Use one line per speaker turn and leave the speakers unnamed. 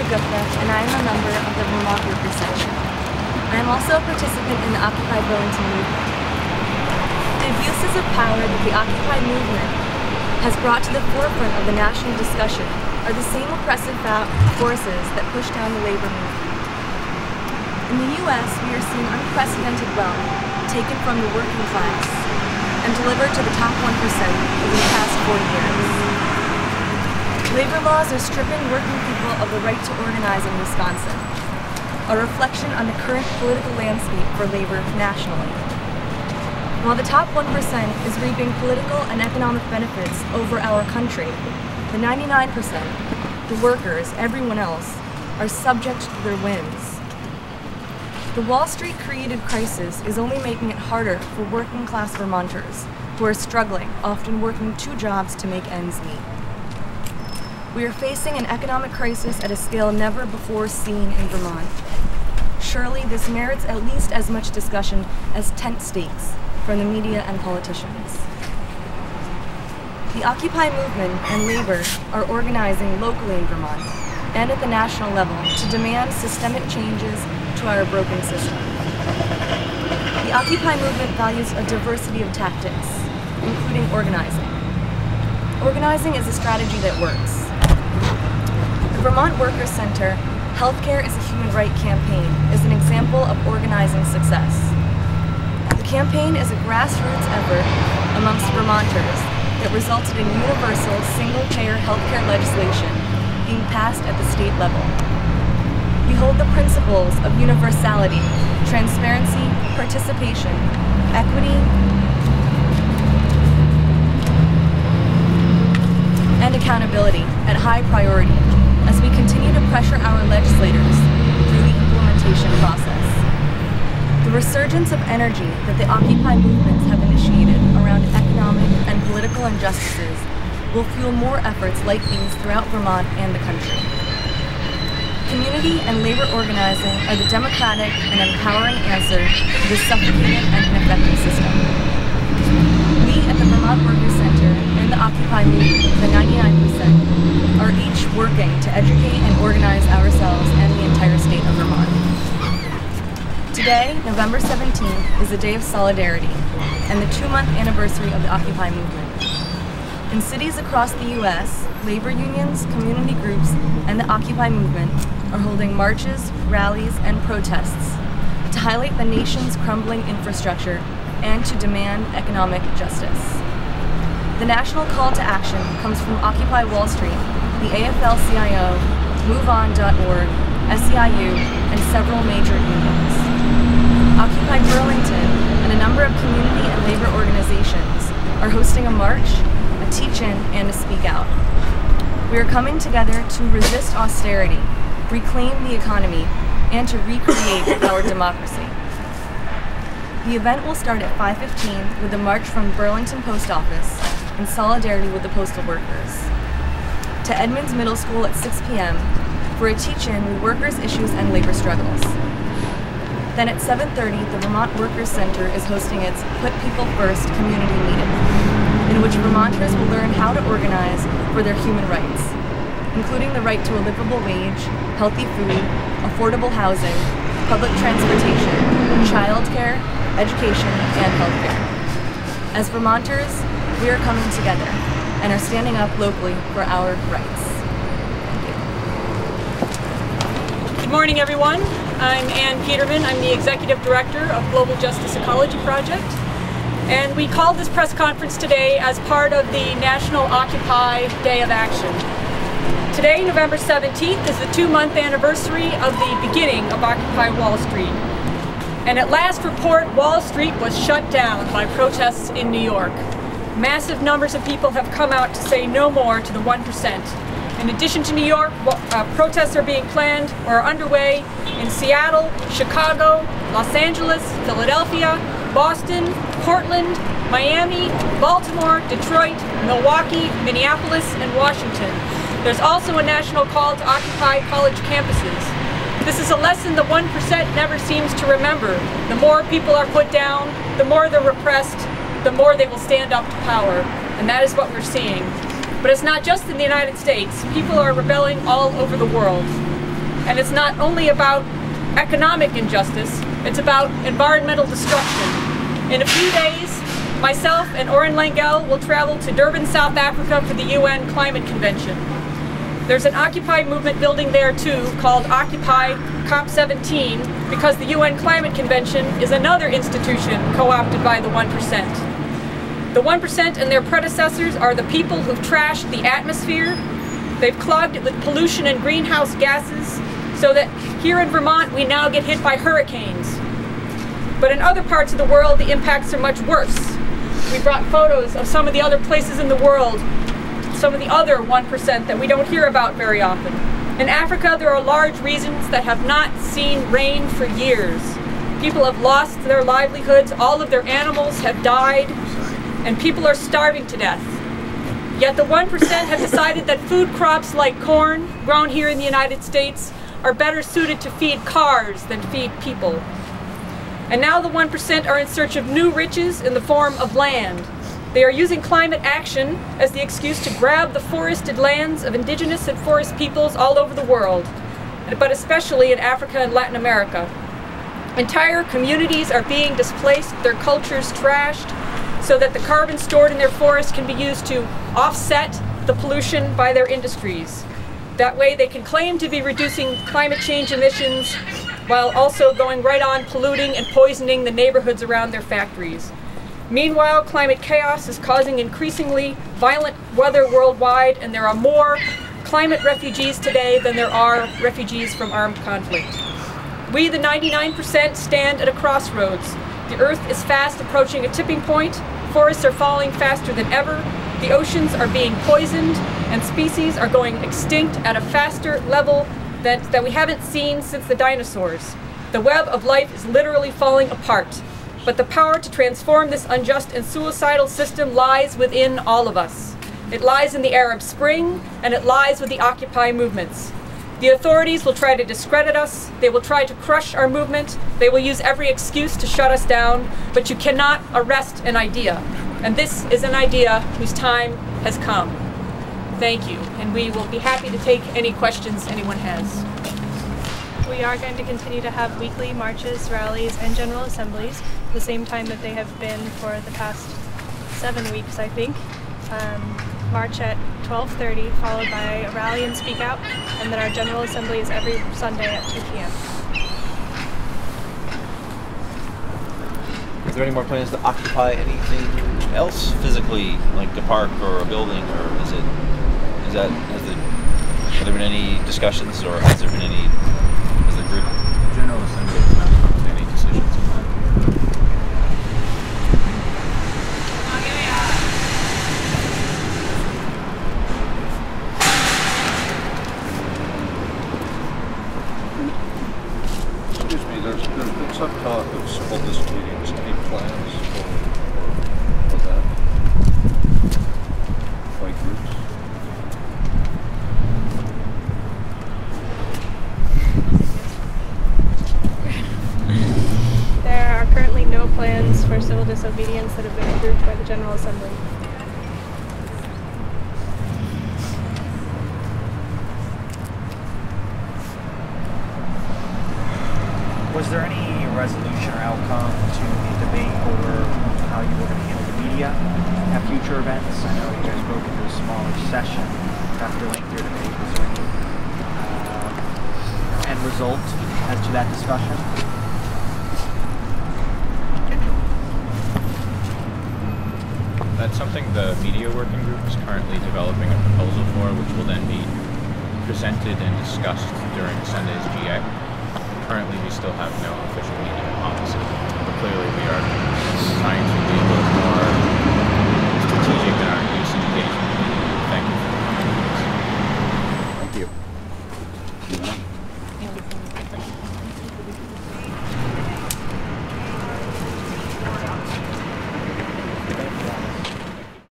and I am a member of the Vermont Workers Section. I am also a participant in the Occupy Burlington movement. The abuses of power that the Occupy movement has brought to the forefront of the national discussion are the same oppressive forces that push down the labor movement. In the U.S., we are seeing unprecedented wealth taken from the working class and delivered to the top 1% over the past 40 years. Labor laws are stripping working people of the right to organize in Wisconsin, a reflection on the current political landscape for labor nationally. While the top 1% is reaping political and economic benefits over our country, the 99%, the workers, everyone else, are subject to their whims. The Wall Street created crisis is only making it harder for working class Vermonters who are struggling, often working 2 jobs to make ends meet. We are facing an economic crisis at a scale never before seen in Vermont. Surely this merits at least as much discussion as tent stakes from the media and politicians. The Occupy movement and labor are organizing locally in Vermont and at the national level to demand systemic changes to our broken system. The Occupy movement values a diversity of tactics, including organizing. Organizing is a strategy that works. The Vermont Workers Center Healthcare is a Human Right campaign is an example of organizing success. The campaign is a grassroots effort amongst Vermonters that resulted in universal single-payer healthcare legislation being passed at the state level. We hold the principles of universality, transparency, participation, equity, and accountability at high priority as we continue to pressure our legislators through the implementation process. The resurgence of energy that the Occupy movements have initiated around economic and political injustices will fuel more efforts like these throughout Vermont and the country. Community and labor organizing are the democratic and empowering answer to this suffocating and ineffective system. We at the Vermont Workers Center and the Occupy movement, the 99%, are each working to educate and organize ourselves and the entire state of Vermont. Today, November 17th, is a day of solidarity and the 2-month anniversary of the Occupy movement. In cities across the U.S., labor unions, community groups, and the Occupy movement are holding marches, rallies, and protests to highlight the nation's crumbling infrastructure and to demand economic justice. The national call to action comes from Occupy Wall Street, the AFL-CIO, MoveOn.org, SEIU, and several major unions. Occupy Burlington and a number of community and labor organizations are hosting a march, a teach-in, and a speak out. We are coming together to resist austerity, reclaim the economy, and to recreate our democracy. The event will start at 5:15 with a march from Burlington Post Office in solidarity with the postal workers, to Edmonds Middle School at 6 p.m. for a teach-in with workers' issues and labor struggles. Then at 7:30, the Vermont Workers Center is hosting its Put People First community meeting, in which Vermonters will learn how to organize for their human rights, including the right to a livable wage, healthy food, affordable housing, public transportation, childcare, education, and healthcare. As Vermonters, we are coming together and are standing up locally for our rights. Thank you.
Good morning, everyone. I'm Ann Peterman. I'm the Executive Director of Global Justice Ecology Project. And we called this press conference today as part of the National Occupy Day of Action. Today, November 17th, is the 2-month anniversary of the beginning of Occupy Wall Street. And at last report, Wall Street was shut down by protests in New York. Massive numbers of people have come out to say no more to the 1%. In addition to New York, protests are being planned or are underway in Seattle, Chicago, Los Angeles, Philadelphia, Boston, Portland, Miami, Baltimore, Detroit, Milwaukee, Minneapolis, and Washington. There's also a national call to occupy college campuses. This is a lesson the 1% never seems to remember. The more people are put down, the more they're repressed, the more they will stand up to power. And that is what we're seeing. But it's not just in the United States. People are rebelling all over the world. And it's not only about economic injustice, it's about environmental destruction. In a few days, myself and Oren Langell will travel to Durban, South Africa for the UN Climate Convention. There's an Occupy movement building there too called Occupy COP17 because the UN Climate Convention is another institution co-opted by the 1%. The 1% and their predecessors are the people who've trashed the atmosphere. They've clogged it with pollution and greenhouse gases so that here in Vermont we now get hit by hurricanes. But in other parts of the world the impacts are much worse. We brought photos of some of the other places in the world, some of the other 1% that we don't hear about very often. In Africa there are large regions that have not seen rain for years. People have lost their livelihoods, all of their animals have died, and people are starving to death. Yet the 1% have decided that food crops like corn, grown here in the United States, are better suited to feed cars than feed people. And now the 1% are in search of new riches in the form of land. They are using climate action as the excuse to grab the forested lands of indigenous and forest peoples all over the world, but especially in Africa and Latin America. Entire communities are being displaced, their cultures trashed, so that the carbon stored in their forests can be used to offset the pollution by their industries. That way they can claim to be reducing climate change emissions while also going right on polluting and poisoning the neighborhoods around their factories. Meanwhile, climate chaos is causing increasingly violent weather worldwide, and there are more climate refugees today than there are refugees from armed conflict. We, the 99%, stand at a crossroads. The Earth is fast approaching a tipping point, forests are falling faster than ever, the oceans are being poisoned, and species are going extinct at a faster level that we haven't seen since the dinosaurs. The web of life is literally falling apart. But the power to transform this unjust and suicidal system lies within all of us. It lies in the Arab Spring, and it lies with the Occupy movements. The authorities will try to discredit us, they will try to crush our movement, they will use every excuse to shut us down, but you cannot arrest an idea. And this is an idea whose time has come. Thank you, and we will be happy to take any questions anyone has.
We are going to continue to have weekly marches, rallies, and general assemblies, the same time that they have been for the past 7 weeks, I think. March at 12:30, followed by a rally and speak out, and then our general assembly is every Sunday at 2 p.m.
Is there any more plans to occupy anything else physically, like a park or a building, or have there been any discussions, or has there been any, has the group?
General Assembly has not come to any decisions on that.
Excuse me, there's been some talk of civil disobedience. Any plans for that? By groups?
There are currently no plans for civil disobedience that have been approved by the General Assembly.
Was there any resolution or outcome to the debate over how you were going to handle the media at future events? I know you guys broke into a smaller session after a lengthier debate. Was there any end result as to that discussion?
That's something the media working group is currently developing a proposal for, which will then be presented and discussed during Sunday's GA. Currently, we still have no official